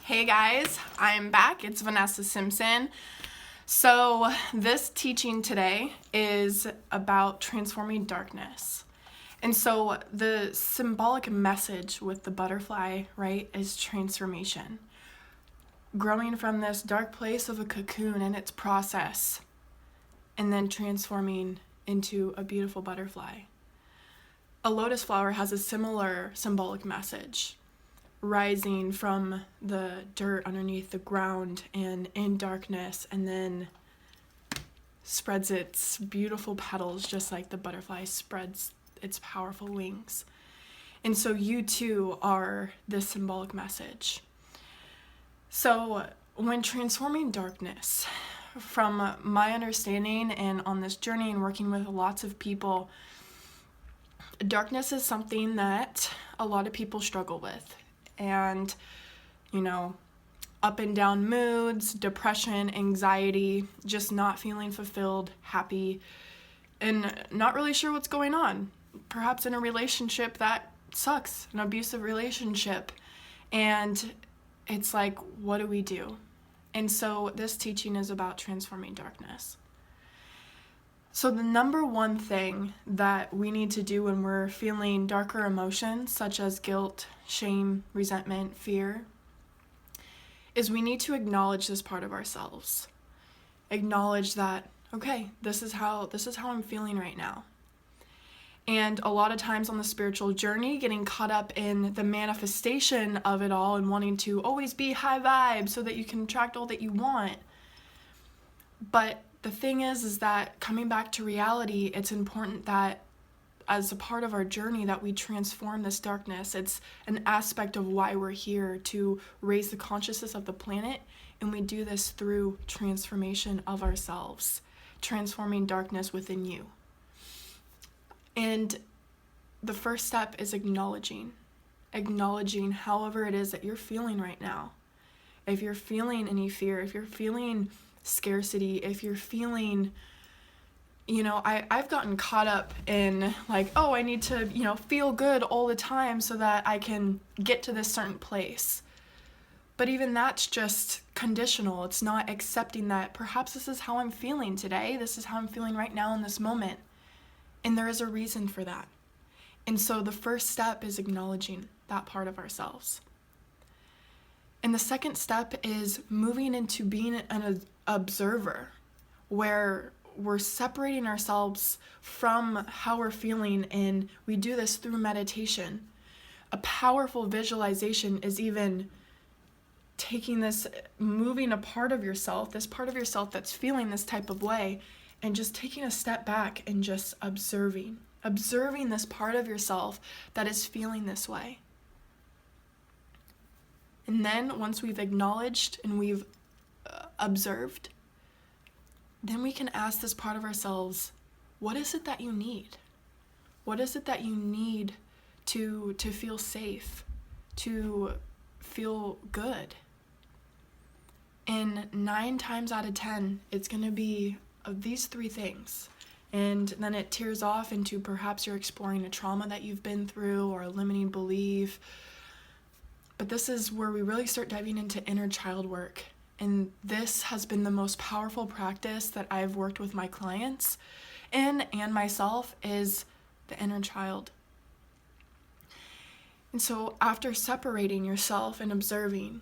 Hey guys, I'm back. It's Vanessa Simpson. So this teaching today is about transforming darkness. And so the symbolic message with the butterfly, right, is transformation. Growing from this dark place of a cocoon and its process, and then transforming into a beautiful butterfly. A lotus flower has a similar symbolic message. Rising from the dirt underneath the ground and in darkness, and then spreads its beautiful petals just like the butterfly spreads its powerful wings. And so you too are this symbolic message. So when transforming darkness, from my understanding and on this journey and working with lots of people, darkness is something that a lot of people struggle with. And, up and down moods, depression, anxiety, just not feeling fulfilled, happy, and not really sure what's going on. Perhaps in a relationship that sucks, an abusive relationship. And it's like, what do we do? And so this teaching is about transforming darkness. So the number one thing that we need to do when we're feeling darker emotions, such as guilt, shame, resentment, fear, is we need to acknowledge this part of ourselves. Acknowledge that, okay, this is how I'm feeling right now. And a lot of times on the spiritual journey, getting caught up in the manifestation of it all and wanting to always be high vibe so that you can attract all that you want. But the thing is that coming back to reality, it's important that as a part of our journey that we transform this darkness. It's an aspect of why we're here, to raise the consciousness of the planet, and we do this through transformation of ourselves, transforming darkness within you. And the first step is acknowledging however it is that you're feeling right now. If you're feeling any fear, if you're feeling scarcity, if you're feeling, I've gotten caught up in like, oh, I need to, feel good all the time so that I can get to this certain place. But even that's just conditional. It's not accepting that perhaps this is how I'm feeling today. This is how I'm feeling right now in this moment. And there is a reason for that. And so the first step is acknowledging that part of ourselves. And the second step is moving into being an observer, where we're separating ourselves from how we're feeling, and we do this through meditation. A powerful visualization is even taking this, moving a part of yourself, this part of yourself that's feeling this type of way, and just taking a step back and just observing this part of yourself that is feeling this way. And then once we've acknowledged and we've observed, then we can ask this part of ourselves, what is it that you need? What is it that you need to feel safe, to feel good? And 9 times out of 10, it's going to be of these 3 things. And then it tears off into perhaps you're exploring a trauma that you've been through or a limiting belief. But this is where we really start diving into inner child work. And this has been the most powerful practice that I've worked with my clients in and myself, is the inner child. And so after separating yourself and observing,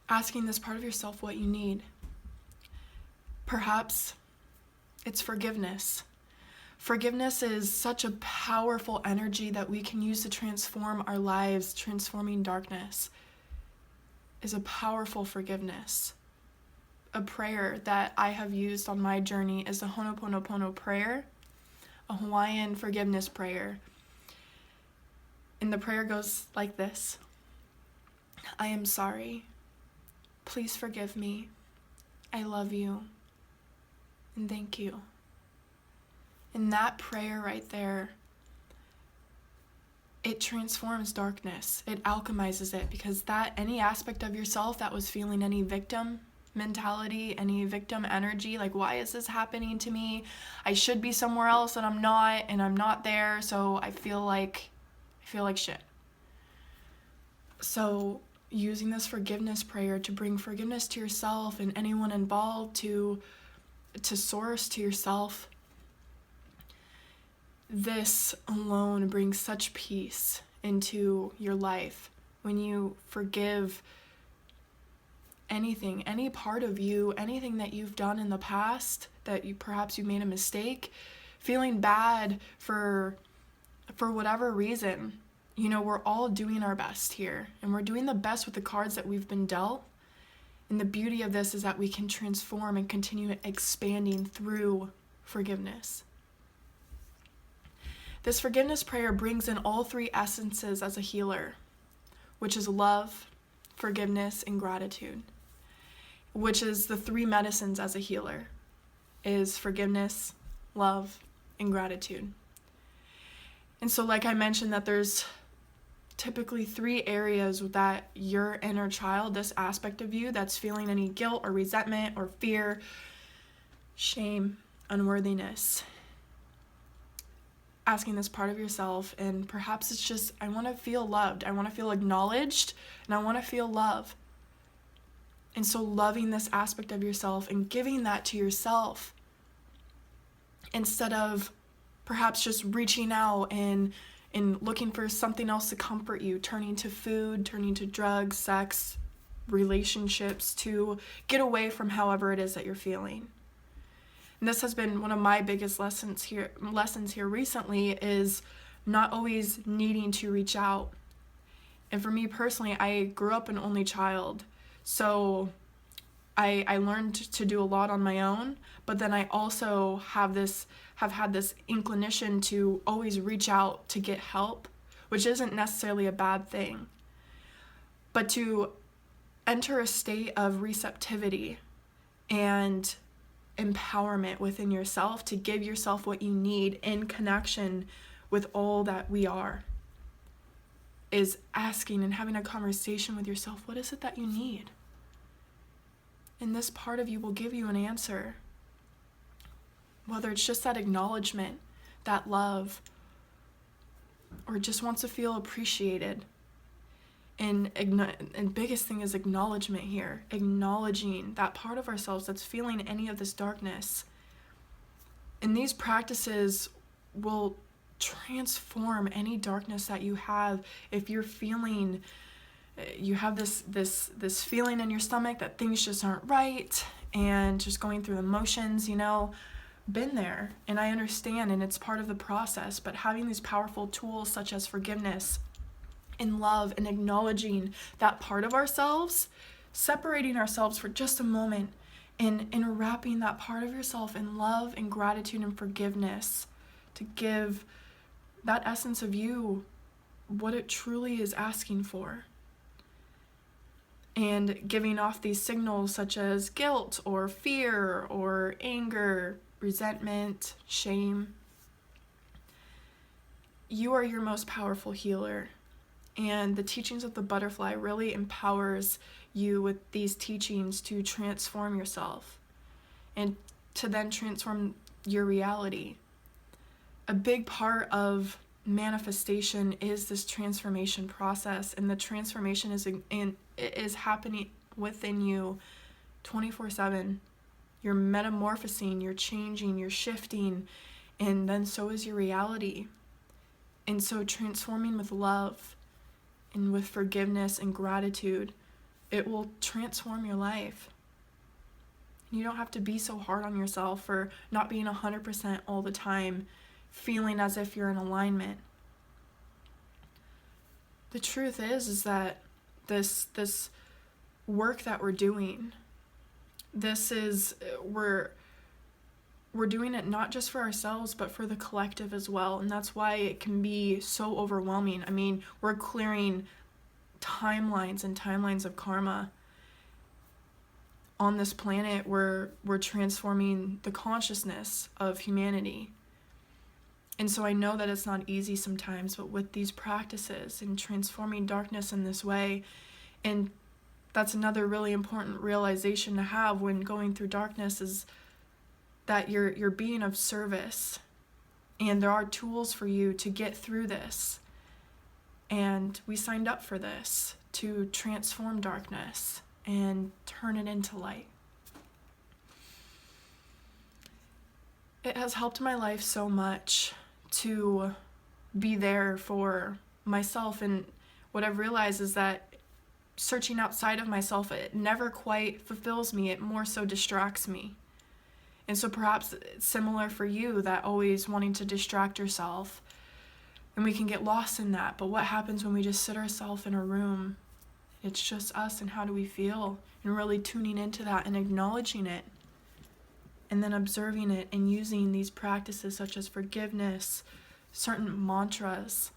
asking this part of yourself what you need, perhaps it's forgiveness. Forgiveness is such a powerful energy that we can use to transform our lives. Transforming darkness is a powerful forgiveness. A prayer that I have used on my journey is the Ho'oponopono prayer, a Hawaiian forgiveness prayer. And the prayer goes like this: I am sorry. Please forgive me. I love you. And thank you. And that prayer right there, it transforms darkness. It alchemizes it, because that any aspect of yourself that was feeling any victim mentality, any victim energy, like, why is this happening to me? I should be somewhere else and I'm not there, so I feel like shit. So using this forgiveness prayer to bring forgiveness to yourself and anyone involved, to source, to yourself. This alone brings such peace into your life when you forgive anything, any part of you, anything that you've done in the past, that perhaps you made a mistake, feeling bad for whatever reason. You know, we're all doing our best here, and we're doing the best with the cards that we've been dealt. And the beauty of this is that we can transform and continue expanding through forgiveness. This forgiveness prayer brings in all three essences as a healer, which is love, forgiveness, and gratitude, which is the three medicines as a healer, is forgiveness, love, and gratitude. And so like I mentioned, that there's typically three areas that your inner child, this aspect of you that's feeling any guilt or resentment or fear, shame, unworthiness, asking this part of yourself, and perhaps it's just, I want to feel loved, I want to feel acknowledged, and I want to feel love. And so loving this aspect of yourself and giving that to yourself, instead of perhaps just reaching out and looking for something else to comfort you, turning to food, turning to drugs, sex, relationships, to get away from however it is that you're feeling. And this has been one of my biggest lessons here recently, is not always needing to reach out. And for me personally, I grew up an only child, so I learned to do a lot on my own, but then I also have had this inclination to always reach out to get help, which isn't necessarily a bad thing. But to enter a state of receptivity and empowerment within yourself, to give yourself what you need in connection with all that we are, is asking and having a conversation with yourself, what is it that you need? And this part of you will give you an answer. Whether it's just that acknowledgement, that love, or just wants to feel appreciated. And biggest thing is acknowledgement here. Acknowledging that part of ourselves that's feeling any of this darkness. And these practices will transform any darkness that you have. If you're feeling, you have this feeling in your stomach that things just aren't right, and just going through the motions, you know, been there, and I understand, and it's part of the process. But having these powerful tools such as forgiveness and love, and acknowledging that part of ourselves, separating ourselves for just a moment, and wrapping that part of yourself in love and gratitude and forgiveness, to give that essence of you what it truly is asking for. And giving off these signals such as guilt or fear or anger, resentment, shame. You are your most powerful healer. And the teachings of the butterfly really empowers you with these teachings to transform yourself and to then transform your reality. A big part of manifestation is this transformation process, and the transformation is happening within you 24/7. You're metamorphosing, you're changing, you're shifting, and then so is your reality. And so transforming with love and with forgiveness and gratitude, it will transform your life. You don't have to be so hard on yourself for not being 100% all the time, feeling as if you're in alignment. The truth is that this work that we're doing, we're doing it not just for ourselves, but for the collective as well. And that's why it can be so overwhelming. I mean, we're clearing timelines and timelines of karma on this planet. We're transforming the consciousness of humanity. And so I know that it's not easy sometimes, but with these practices and transforming darkness in this way, and that's another really important realization to have when going through darkness, is that you're being of service, and there are tools for you to get through this. And we signed up for this, to transform darkness and turn it into light. It has helped my life so much to be there for myself, and what I've realized is that searching outside of myself, it never quite fulfills me, it more so distracts me. And so perhaps it's similar for you, that always wanting to distract yourself, and we can get lost in that. But what happens when we just sit ourselves in a room? It's just us, and how do we feel? And really tuning into that and acknowledging it, and then observing it and using these practices such as forgiveness, certain mantras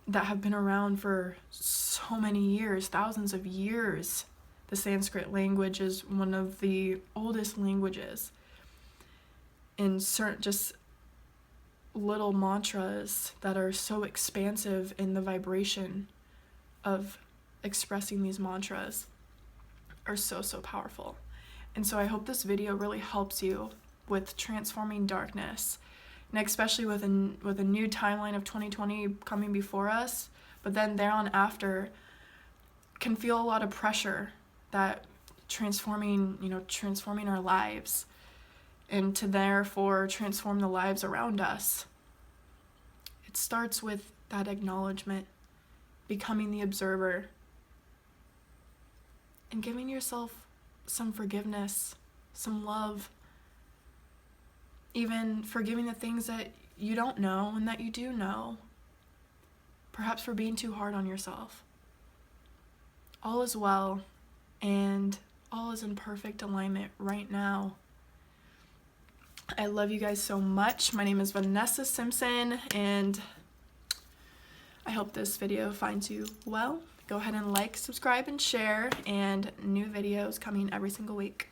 that have been around for so many years, thousands of years. The Sanskrit language is one of the oldest languages. And certain just little mantras that are so expansive in the vibration of expressing these mantras are so powerful. And so I hope this video really helps you with transforming darkness, and especially with a new timeline of 2020 coming before us, but then thereon after can feel a lot of pressure that transforming our lives, and to therefore transform the lives around us. It starts with that acknowledgement, becoming the observer, and giving yourself some forgiveness, some love, even forgiving the things that you don't know and that you do know, perhaps for being too hard on yourself. All is well, and all is in perfect alignment right now. I love you guys so much. My name is Vanessa Simpson, and I hope this video finds you well. Go ahead and like, subscribe, and share, and new videos coming every single week.